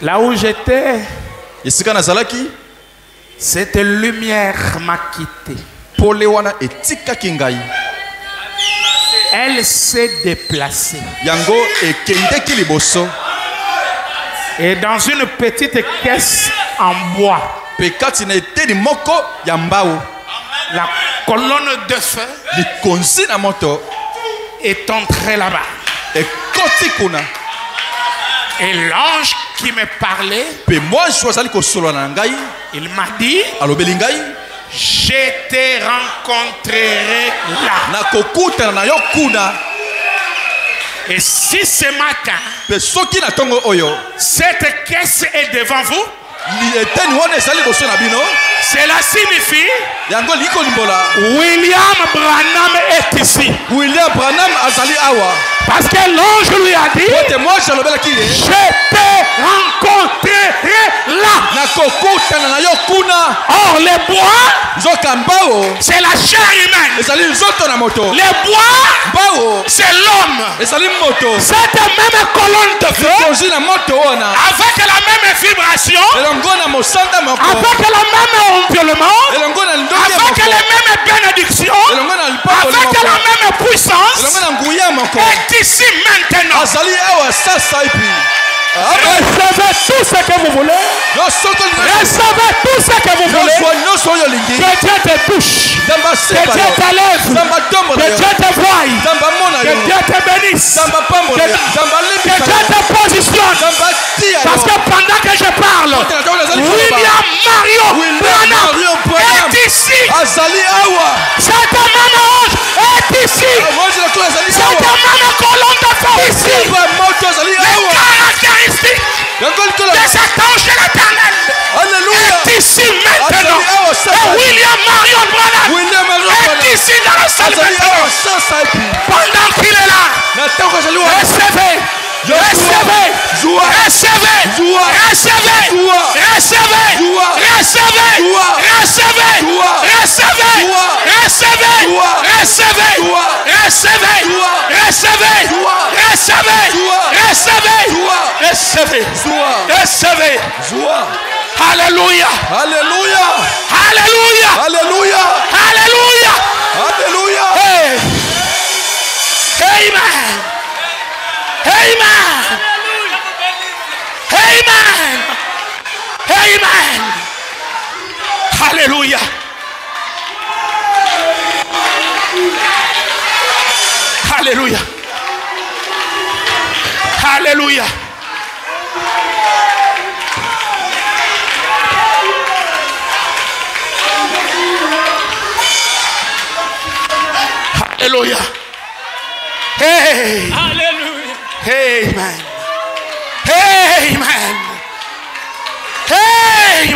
Là où j'étais, cette lumière m'a quitté. Elle s'est déplacée. Et dans une petite caisse en bois. La colonne de feu est entrée là-bas. Et l'ange qui me parlait, il m'a dit, je te rencontrerai là. Et si ce matin, cette caisse est devant vous, Cela signifie yango limbola William Branham est ici. William Branham azali awa. Parce que l'ange lui a dit, Pote moi jalobelaki ye. je te rencontrerai là. Nakokutana na yo kuna. Or les bois, Nzoka mbao c'est la chair humaine. ezali nzoto na moto. Les bois, Mbao c'est l'homme. ezali moto. Cette même colonne de feu, Konzi na moto wana. avec la même vibration, Elongo na mosanda moko. avec le même ongulement, Elongo na ndongi avec moko. les mêmes bénédictions, Elongo na lipako avec la même puissance, Elongo na nguya moko. est ici maintenant. Azali awa sasa ipi. Recevez tout ce que vous voulez. Recevez tout ce que vous voulez. Que Dieu te touche. Que Dieu t'élève. Que Dieu te voie. Que Dieu te bénisse. Que Dieu te positionne. Parce que pendant que je parle, William Mario Branham est ici. Cette même ange est ici. Cette même colonne de feu ici. Les caractéristiques des anges de l'éternel est ici maintenant. Et William Marion Branham est ici dans la salle maintenant. Pendant qu'il est là, recevez. Recevez, recevez, recevez, recevez, recevez, recevez, recevez, recevez, recevez, recevez, recevez, recevez, recevez, recevez. Alléluia. Alléluia. Alléluia. Alléluia. Alléluia. Alléluia. Amen. Amen. Amen. Amen. Alléluia. Alléluia. Alléluia. Alléluia. Hey. Alléluia. Amen. Amen. Amen. Hey.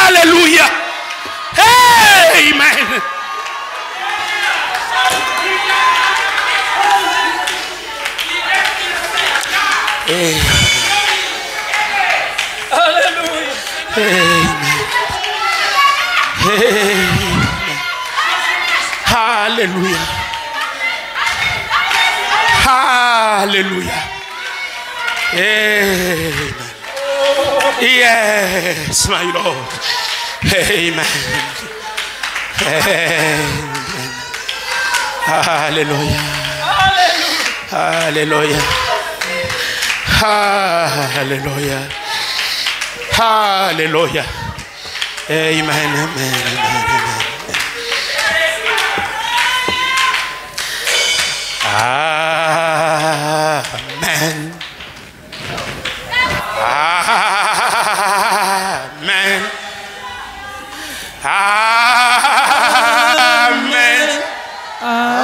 Hallelujah. Amen. Alléluia. Hallelujah. Hallelujah. Amen. Yes, my Lord. Amen. Amen. Hallelujah. Hallelujah. Hallelujah. Hallelujah. Amen. Amen. Amen. Amen. Amen. Amen.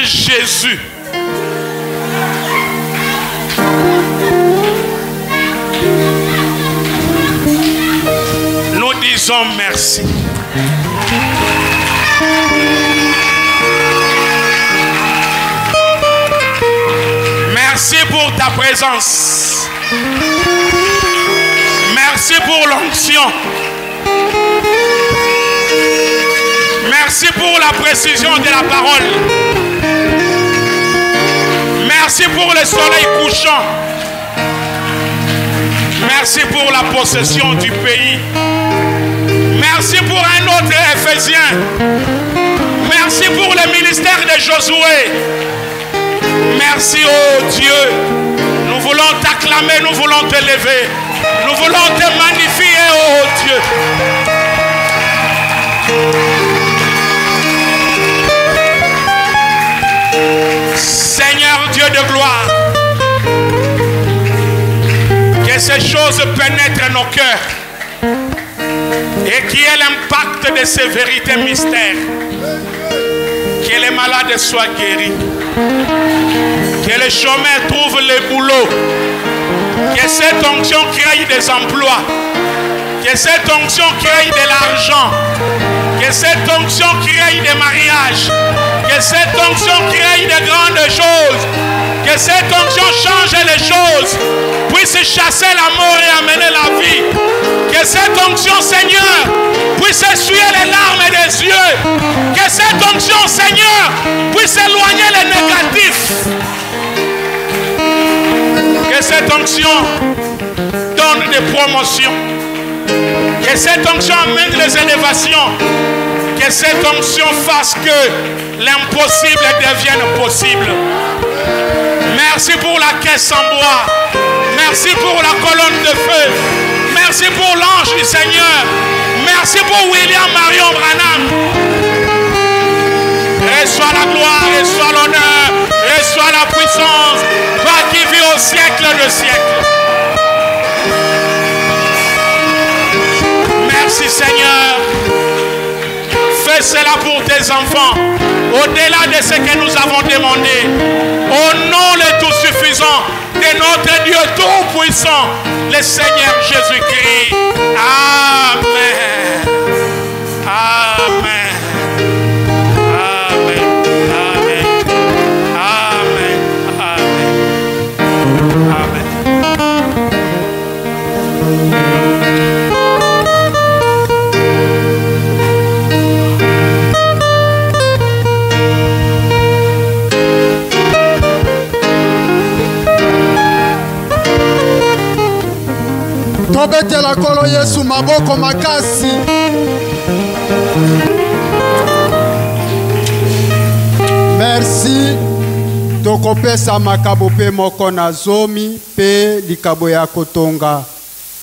Jésus, nous disons merci. Merci pour ta présence. Merci pour l'onction. Merci pour la précision de la parole. Merci pour le soleil couchant. Merci pour la possession du pays. Merci pour un autre Éphésien. Merci pour le ministère de Josué. Merci, oh Dieu. Nous voulons t'acclamer, nous voulons t'élever. Nous voulons te magnifier, oh Dieu. Seigneur Dieu de gloire, que ces choses pénètrent nos cœurs et qu'il y ait l'impact de ces vérités mystères. Que les malades soient guéris, que les chômeurs trouvent le boulot, que cette onction crée des emplois, que cette onction crée de l'argent, que cette onction crée des mariages, que cette onction crée de grandes choses, que cette onction change les choses, puisse chasser la mort et amener la vie. Que cette onction, Seigneur, puisse essuyer les larmes des yeux. Que cette onction, Seigneur, puisse éloigner les négatifs. Que cette onction donne des promotions. Que cette onction amène les élévations. Que cette onction fasse que l'impossible devienne possible. Merci pour la caisse en bois. Merci pour la colonne de feu. Merci pour l'ange du Seigneur. Merci pour William Marion Branham. Reçois la gloire, reçois l'honneur, reçois la puissance. Toi qui vis au siècle de siècle. Merci Seigneur. Fais cela pour tes enfants. Au-delà de ce que nous avons demandé. Au nom le tout suffisant de notre Dieu tout-puissant, le Seigneur Jésus-Christ. Amen. Amen. Amen. Amen. Amen. Amen. Amen. Tobetela kolo Yesu maboko makasi. Merci. Tokopesa makabo pe moko na zomi pe likabo ya kotonga.